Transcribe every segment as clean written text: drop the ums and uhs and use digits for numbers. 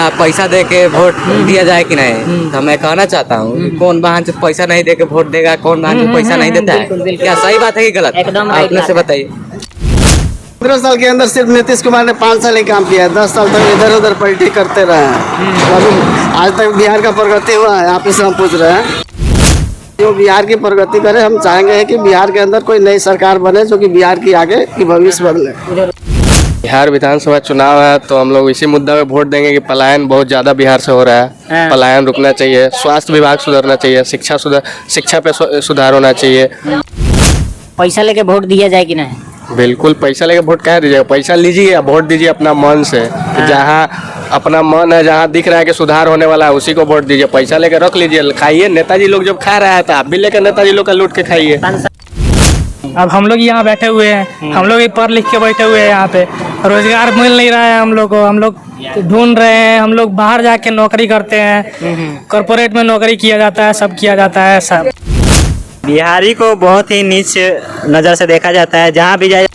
भैया पैसा दे के वोट दिया जाए कि नहीं, तो मैं कहना चाहता हूँ कौन बहन से पैसा नहीं दे के वोट देगा, कौन बहन से पैसा नहीं देता है, क्या सही बात है कि गलत? एकदम अपने से बताइए। 15 साल के अंदर सिर्फ नीतीश कुमार ने 5 साल ही काम किया है, 10 साल तक इधर उधर पलटी करते रहे हैं। अभी आज तक बिहार का प्रगति हुआ है, आप इससे हम पूछ रहे हैं। जो बिहार की प्रगति करे, हम चाहेंगे कि बिहार के अंदर कोई नई सरकार बने जो कि बिहार की आगे की भविष्य बदले। बिहार विधानसभा चुनाव है तो हम लोग इसी मुद्दा पे वोट देंगे कि पलायन बहुत ज़्यादा बिहार से हो रहा है। पलायन रुकना चाहिए, स्वास्थ्य विभाग सुधरना चाहिए, शिक्षा पे सुधार होना चाहिए। पैसा लेके वोट दिया जाए कि नहीं? बिल्कुल, पैसा लेके वोट कहाँ दीजिएगा, पैसा लीजिए या वोट दीजिए अपना मन से। जहाँ अपना मन है, जहाँ दिख रहा है कि सुधार होने वाला है, उसी को वोट दीजिए। पैसा लेके रख लीजिए, खाइए। नेताजी लोग जब खा रहा है तो आप भी लेकर नेताजी लोग का लूट के खाइए। अब हम लोग यहाँ बैठे हुए हैं, हम लोग पढ़ लिख के बैठे हुए हैं, यहाँ पे रोजगार मिल नहीं रहा है हम लोग को। हम लोग ढूंढ रहे हैं, हम लोग बाहर जाके नौकरी करते हैं, कॉर्पोरेट में नौकरी किया जाता है, सब किया जाता है। सब बिहारी को बहुत ही नीच नज़र से देखा जाता है जहाँ भी जाए।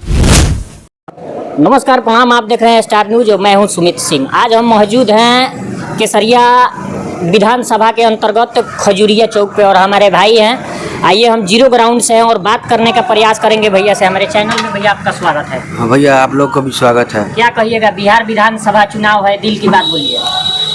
नमस्कार, प्रणाम। आप देख रहे हैं स्टार न्यूज। मैं हूं सुमित सिंह। आज हम मौजूद हैं केसरिया विधानसभा के अंतर्गत खजुरिया चौक पे और हमारे भाई हैं। आइए हम जीरो ग्राउंड से हैं और बात करने का प्रयास करेंगे भैया से। हमारे चैनल में भैया आपका स्वागत है। हाँ भैया, आप लोग को भी स्वागत है। क्या कहिएगा, बिहार विधानसभा चुनाव है, दिल की बात बोलिए।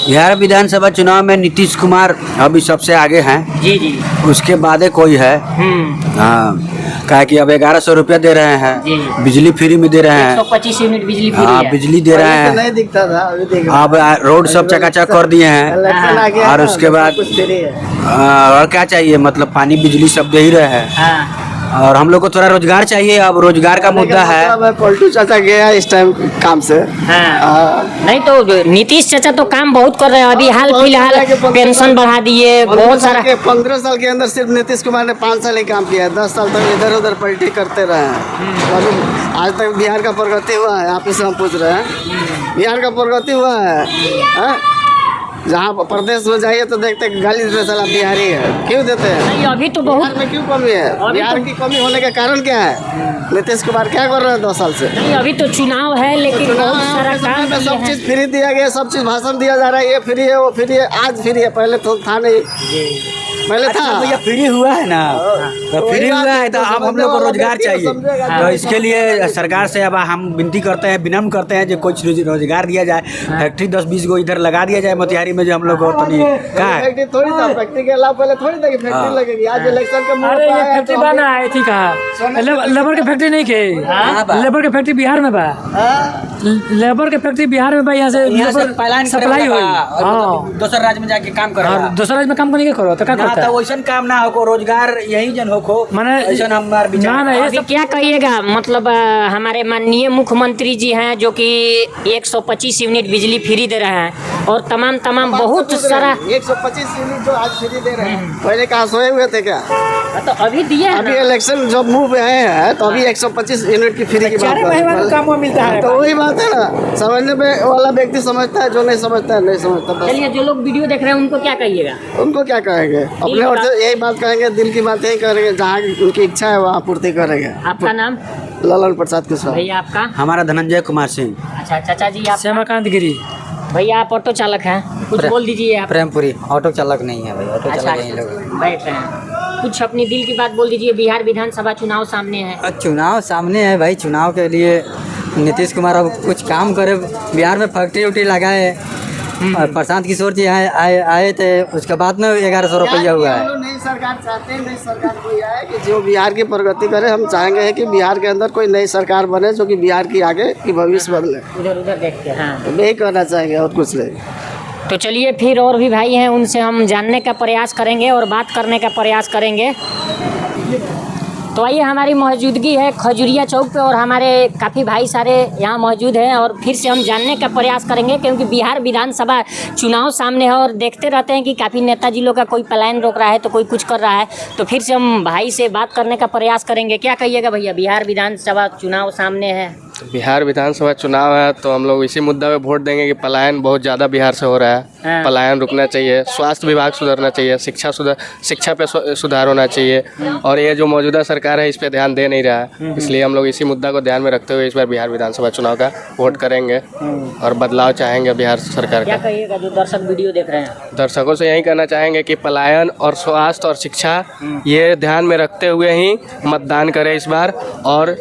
बिहार विधानसभा चुनाव में नीतीश कुमार अभी सबसे आगे हैं। जी जी। उसके बाद कोई है। हाँ, कहा कि अब 1100 रुपया दे रहे हैं, बिजली फ्री में दे रहे हैं, 125 यूनिट बिजली फ्री हाँ, बिजली दे रहे हैं। नहीं दिखता था, अब रोड सब चकाचक कर दिए हैं। और उसके बाद और क्या चाहिए, मतलब पानी बिजली सब दे ही रहे हैं। और हम लोग को थोड़ा रोजगार चाहिए। अब रोजगार का मुद्दा है। पलटू चाचा गया इस टाइम काम से। नहीं तो नीतीश चाचा तो काम बहुत कर रहे हैं। अभी हाल फिलहाल पेंशन बढ़ा दिए, बहुत सारा। 15 साल के अंदर सिर्फ नीतीश कुमार ने 5 साल ही काम किया है, 10 साल तक इधर उधर पलटी करते रहे हैं। अभी आज तक बिहार का प्रगति हुआ है, आप इससे हम पूछ रहे हैं। बिहार का प्रगति हुआ है। जहाँ प्रदेश में जाइए तो देखते गाली देते साला बिहारी है, क्यों देते हैं? नहीं, अभी तो बहुत बिहार में क्यों कमी है? बिहार की कमी होने का कारण क्या है? नीतीश कुमार क्या कर रहे हैं 2 साल से? नहीं, अभी तो चुनाव है, लेकिन बहुत सारा काम में सब चीज फ्री दिया गया, सब चीज भाषण दिया जा रहा है, ये फ्री है, वो फ्री है। आज फ्री है, पहले तो था नहीं, पहले था। भैया फ्री हुआ है ना, तो फ्री हुआ है तो अब हम लोग को रोजगार चाहिए। तो इसके लिए सरकार से अब हम विनती करते हैं, विनम्र करते हैं जो कुछ रोजगार दिया जाए। फैक्ट्री 10-20 गो इधर लगा दिया जाए मोतिहारी में, जो हम लोग को तो नहीं कहा। फैक्ट्री थोड़ी था, फैक्ट्री के अलावा पहले थोड़ी था कि फैक्ट्री लगेगी। आज इलेक्शन का मोड़ अरे ये फैक्ट्री बना है, ठीक है। लेबर के फैक्ट्री नहीं के, लेबर के फैक्ट्री बिहार में बा। लेबर के फैक्ट्री बिहार में बा, यहाँ से सप्लाई हुई। दूसरे राज्य में जाके काम करो, दूसरा राज्य में काम करने के करो तो क्या करता है? वैसा काम ना हो, रोजगार यही जन हो माने अभी क्या कहिएगा, मतलब हमारे माननीय मुख्यमंत्री जी हैं जो कि 125 यूनिट बिजली फ्री दे रहे हैं और तमाम बहुत सारा 125 यूनिट जो आज फ्री दे रहे हैं। पहले कहाँ सोए हुए थे क्या? तो अभी दिए। अभी इलेक्शन जब मुंह पे आए हैं तो अभी 125 यूनिट की फ्री की बात काम मिलता है। तो वही बात है ना, समझने पे वाला व्यक्ति समझता है, जो नहीं समझता है नहीं समझता। चलिए, जो लोग वीडियो देख रहे हैं उनको क्या कहिएगा? उनको क्या कहेंगे, अपने और यही बात कहेंगे, दिल की बात यही करेंगे, जहाँ उनकी इच्छा है वहाँ पूर्ति करेंगे। आपका नाम? ललन प्रसाद कुशवाहा। भैया आपका? हमारा धनंजय कुमार सिंह। अच्छा, चाचा जी आप? श्यामाकांत गिरी। भैया आप ऑटो चालक हैं, कुछ बोल दीजिए आप। प्रेमपुरी ऑटो चालक नहीं है भाई, ऑटो अच्छा, चालक यही लोग बैठ रहे हैं, कुछ अपनी दिल की बात बोल दीजिए। बिहार विधानसभा चुनाव सामने है। चुनाव सामने है भाई, चुनाव के लिए नीतीश कुमार अब कुछ काम करे, बिहार में फैक्ट्री उट्री लगाए। और प्रशांत किशोर जी आए थे, उसके बाद में 1100 रुपया हुआ है। नई सरकार चाहते हैं, नई सरकार कोई आए कि जो बिहार की प्रगति करे। हम चाहेंगे कि बिहार के अंदर कोई नई सरकार बने जो कि बिहार की आगे की भविष्य बदले। इधर उधर देख के, हाँ, यही कहना चाहेंगे और कुछ नहीं। तो चलिए, फिर और भी भाई हैं, उनसे हम जानने का प्रयास करेंगे और बात करने का प्रयास करेंगे। तो आइए, हमारी मौजूदगी है खजुरिया चौक पे और हमारे काफ़ी भाई सारे यहाँ मौजूद हैं और फिर से हम जानने का प्रयास करेंगे, क्योंकि बिहार विधानसभा चुनाव सामने है और देखते रहते हैं कि काफ़ी नेताजी लोग का कोई पलायन रोक रहा है तो कोई कुछ कर रहा है। तो फिर से हम भाई से बात करने का प्रयास करेंगे। क्या कहिएगा भैया, बिहार विधानसभा चुनाव सामने है? बिहार विधानसभा चुनाव है तो हम लोग इसी मुद्दा पे वोट देंगे कि पलायन बहुत ज़्यादा बिहार से हो रहा है। पलायन रुकना चाहिए, स्वास्थ्य विभाग सुधरना चाहिए, शिक्षा पे सुधार होना चाहिए। और ये जो मौजूदा सरकार है इस पे ध्यान दे नहीं रहा है, इसलिए हम लोग इसी मुद्दा को ध्यान में रखते हुए इस बार बिहार विधानसभा चुनाव का वोट करेंगे और बदलाव चाहेंगे बिहार सरकार क्या का। कहिएगा जो दर्शक वीडियो देख रहे हैं? दर्शकों से यही कहना चाहेंगे कि पलायन और स्वास्थ्य और शिक्षा ये ध्यान में रखते हुए ही मतदान करें इस बार, और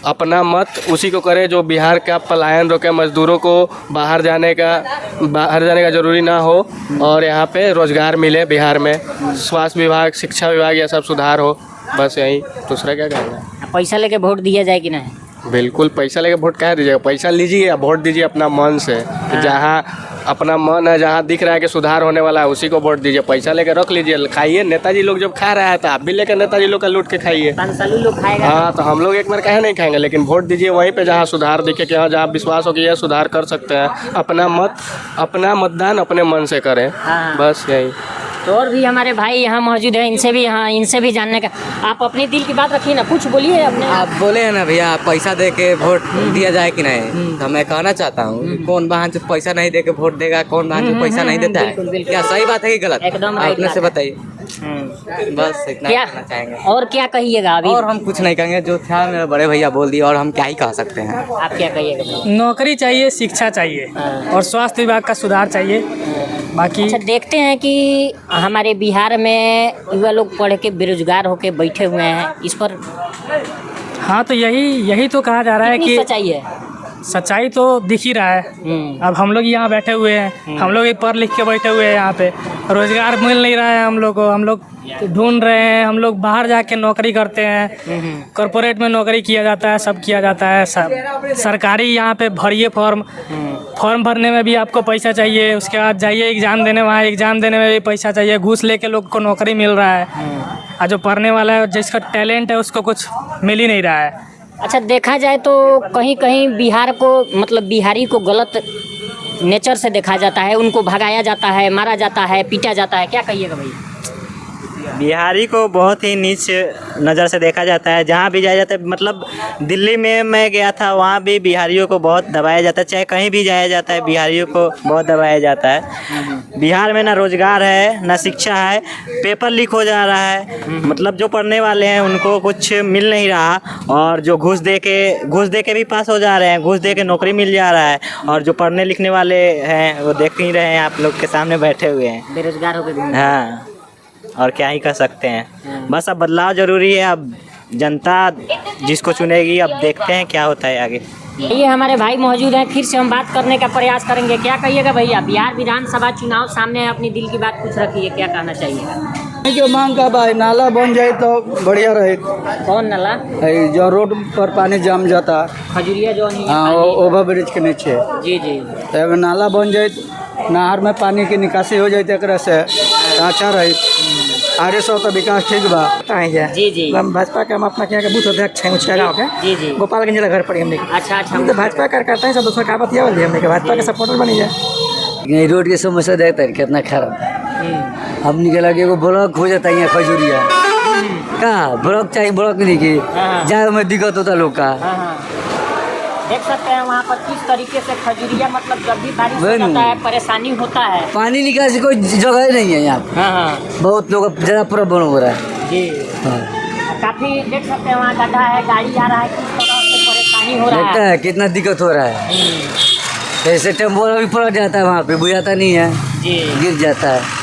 अपना मत उसी को करें जो बिहार का पलायन रोके, मजदूरों को बाहर जाने का ज़रूरी ना हो और यहाँ पे रोज़गार मिले बिहार में, स्वास्थ्य विभाग, शिक्षा विभाग ये सब सुधार हो। बस यही, दूसरा क्या कहना है। पैसा लेके वोट दिया जाए कि नहीं? बिल्कुल, पैसा लेके वोट कह दीजिएगा, पैसा लीजिए या वोट दीजिए अपना मन से। जहाँ अपना मन है, जहाँ दिख रहा है कि सुधार होने वाला है उसी को वोट दीजिए। पैसा लेके रख लीजिए, खाइए। नेताजी लोग जब खा रहा है तो आप भी लेकर नेताजी लोग का लूट के खाइए। 5 साल लोग खाएगा। हाँ, तो हम लोग एक बार काहे नहीं खाएंगे, लेकिन वोट दीजिए वहीं पे जहाँ सुधार दिखे कि हाँ जहाँ विश्वास हो कि यह सुधार कर सकते हैं। अपना मतदान अपने मन से करें। हाँ। बस यही। तो और भी हमारे भाई यहाँ मौजूद हैं, इनसे भी जानने का। आप अपने दिल की बात रखिए ना, कुछ बोलिए अपने। आप बोले हैं ना भैया पैसा दे के वोट दिया जाए कि नहीं, तो मैं कहना चाहता हूँ कौन बहन जो पैसा नहीं दे के वोट देगा, कौन बहन जो पैसा नहीं देता है, क्या सही बात है कि गलत? एकदम राइट अपने से बात बताइए। बस इतना क्या कहना चाहेंगे। और क्या कहिएगा अभी? और हम कुछ नहीं कहेंगे, जो था मेरे बड़े भैया बोल दिए, और हम क्या ही कह सकते हैं। आप क्या कहिएगा भाई? नौकरी चाहिए, शिक्षा चाहिए और स्वास्थ्य विभाग का सुधार चाहिए। बाकी अच्छा, देखते हैं कि हमारे बिहार में युवा लोग पढ़ के बेरोजगार होके बैठे हुए हैं, इस पर हाँ, तो यही तो कहा जा रहा है कितनी कि सच्चाई है? सच्चाई तो दिख ही रहा है। अब हम लोग यहाँ बैठे हुए हैं, हम लोग पढ़ लिख के बैठे हुए हैं, यहाँ पे रोजगार मिल नहीं रहा है हम लोग को। हम लोग ढूंढ रहे हैं, हम लोग बाहर जाके नौकरी करते हैं, कॉरपोरेट में नौकरी किया जाता है, सब किया जाता है। सब सरकारी यहाँ पे भरिए फॉर्म भरने में भी आपको पैसा चाहिए, उसके बाद जाइए एग्ज़ाम देने, वहाँ एग्ज़ाम देने में भी पैसा चाहिए। घूस लेके लोग को नौकरी मिल रहा है, और जो पढ़ने वाला है, जिसका टैलेंट है, उसको कुछ मिल ही नहीं रहा है। अच्छा, देखा जाए तो कहीं कहीं बिहार को, मतलब बिहारी को गलत नेचर से देखा जाता है, उनको भगाया जाता है, मारा जाता है, पीटा जाता है। क्या कहिएगा भाई? बिहारी को बहुत ही नीच नज़र से देखा जाता है, जहाँ भी जाया जाता है। मतलब दिल्ली में मैं गया था, वहाँ भी बिहारियों को बहुत दबाया जाता है, चाहे कहीं भी जाया जाता है बिहारियों को बहुत दबाया जाता है। बिहार में ना रोज़गार है, ना शिक्षा है, पेपर लीक हो जा रहा है। मतलब जो पढ़ने वाले हैं उनको कुछ मिल नहीं रहा, और जो घूस दे के भी पास हो जा रहे हैं, घूस दे के नौकरी मिल जा रहा है। और जो पढ़ने लिखने वाले हैं वो देख ही रहे हैं, आप लोग के सामने बैठे हुए हैं, बेरोजगार हो गए। हाँ, और क्या ही कर सकते हैं। बस अब बदलाव ज़रूरी है, अब जनता जिसको चुनेगी, अब देखते हैं क्या होता है आगे। ये हमारे भाई मौजूद हैं, फिर से हम बात करने का प्रयास करेंगे। क्या कहिएगा भैया? बिहार विधानसभा चुनाव सामने है, अपनी दिल की बात कुछ रखिए, क्या कहना चाहिए? जो मांग का भाई नाला बन जाए तो बढ़िया रहे। कौन नाला? जो रोड पर पानी जम जाता, खजुरिया जो नहीं है हाँ, पानी। ओवर ब्रिज के नीचे जी जी। तो अगर नाला बन जाए, नहर में पानी की निकासी हो जाए तो से अच्छा रहे। आगे सौ का विकास ठीक बा। जी जी। हम भाजपा के, हम अपना क्या बूथ अध्यक्ष हैं ऊँचा गाँव के, जी जी। गोपालगंज जिला घर पड़ी हमने। अच्छा अच्छा। हम तो भाजपा कार्यकर्ता हैं, सब दूसरा का बतिया हमने भाजपा के सपोर्टर बनी जाए। नहीं, रोड की समस्या देखते हैं कितना खराब है। हम निकला कि एगो ब्लॉक हो जाता है यहाँ खजूरिया का, ब्लॉक चाहिए, ब्लॉक नहीं की जाए में दिक्कत होता लोग का। देख सकते हैं वहाँ पर किस तरीके से खजुरिया, मतलब जब भी बारिश हो वही जाता है परेशानी होता है। पानी निकासी कोई जगह ही नहीं है यहाँ। हाँ हाँ बहुत लोग ज़्यादा प्रॉब्लम हो रहा है। जी। काफ़ी देख सकते हैं वहाँ गड्ढा है, गाड़ी आ रहा है, किस तरह से परेशानी हो रहा लगता है। है कितना दिक्कत हो रहा है। जैसे टेम्पो भी पलट जाता है, वहाँ पे बुझाता नहीं है, जी। गिर जाता है।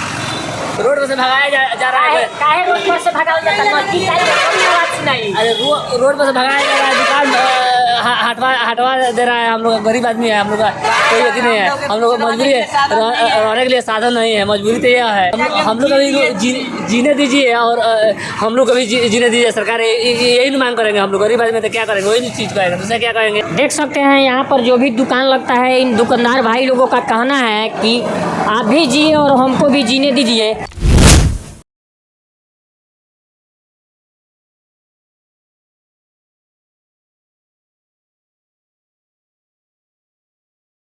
रोड पर से भगाया जा रहा है। काहे रोड पर से भगाया जाता है? नजदीक आई है, कोई आवाज नहीं। अरे रोड पर से भगाया जा रहा है, दुकान हटवा दे रहा है। हम लोग गरीब आदमी है, हम लोग का कोई यकीन नहीं है, हम लोग को मजबूरी है, रहने के लिए साधन नहीं है, मजबूरी तो यह है। हम लोग अभी जीने दीजिए, और हम लोग अभी जीने दीजिए। सरकार यही मांग करेंगे, हम लोग गरीब आदमी तो क्या करेंगे, वही चीज़ करेंगे, दूसरा क्या करेंगे। देख सकते हैं यहाँ पर जो भी दुकान लगता है, इन दुकानदार भाई लोगों का कहना है कि आप भी जिए और हमको भी जीने दीजिए।